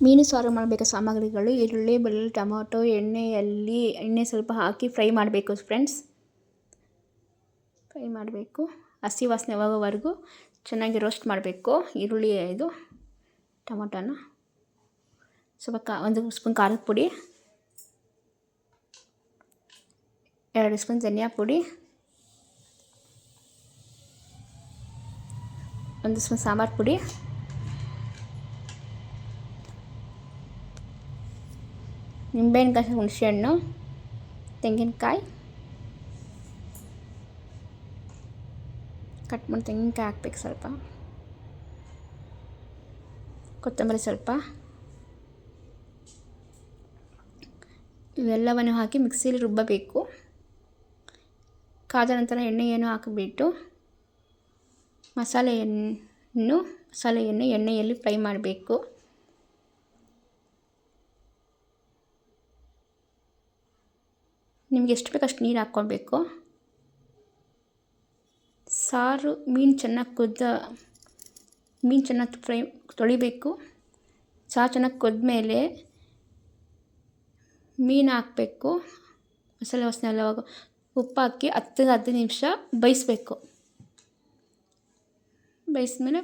ಮೀನು ಸಾರು ಮಾಡಬೇಕಾದ ಸಾಮಗ್ರಿಗಳು: ಈರುಳ್ಳಿ, ಬೆಳ್ಳುಳ್ಳಿ, ಟೊಮೊಟೊ. ಎಣ್ಣೆ ಸ್ವಲ್ಪ ಹಾಕಿ ಫ್ರೈ ಮಾಡಬೇಕು ಫ್ರೆಂಡ್ಸ್. ಫ್ರೈ ಮಾಡಬೇಕು, ಹಸಿ ವಾಸನೆ ಹೋಗೋವರೆಗೂ ಚೆನ್ನಾಗಿ ರೋಸ್ಟ್ ಮಾಡಬೇಕು. ಈರುಳ್ಳಿ ಇದು ಟೊಮೊಟೊನ ಸ್ವಲ್ಪ 1 ಸ್ಪೂನ್ ಖಾರದ ಪುಡಿ, 2 ಸ್ಪೂನ್ ಧನಿಯಾ ಪುಡಿ, 1 ಸ್ಪೂನ್ ಸಾಂಬಾರು ಪುಡಿ, ನಿಂಬೆಹಣ್ಣು, ಹುಣಸೆಹಣ್ಣು, ತೆಂಗಿನಕಾಯಿ ಕಟ್ ಮಾಡಿ ತೆಂಗಿನಕಾಯಿ ಹಾಕ್ಬೇಕು, ಸ್ವಲ್ಪ ಕೊತ್ತಂಬರಿ ಸ್ವಲ್ಪ, ಇವೆಲ್ಲವನ್ನು ಹಾಕಿ ಮಿಕ್ಸಿಲಿ ರುಬ್ಬಬೇಕು. ಕಾದ ನಂತರ ಎಣ್ಣೆಯನ್ನು ಹಾಕಿಬಿಟ್ಟು ಮಸಾಲೆಯನ್ನು ಎಣ್ಣೆಯಲ್ಲಿ ಫ್ರೈ ಮಾಡಬೇಕು. ನಿಮಗೆ ಎಷ್ಟು ಬೇಕಷ್ಟು ನೀರು ಹಾಕ್ಕೊಳ್ಬೇಕು. ಸಾರು ಮೀನು ಚೆನ್ನಾಗಿ ಫ್ರೈ ತೊಳಿಬೇಕು. ಸಾರು ಚೆನ್ನಾಗಿ ಕುದ್ಮೇಲೆ ಮೀನು ಹಾಕಬೇಕು. ಮಸಾಲೆ ವಾಸನೆ ಎಲ್ಲ ಉಪ್ಪು ಹಾಕಿ 10 ನಿಮಿಷ ಬೇಯಿಸ್ಬೇಕು. ಬೇಯಿಸಿದ್ಮೇಲೆ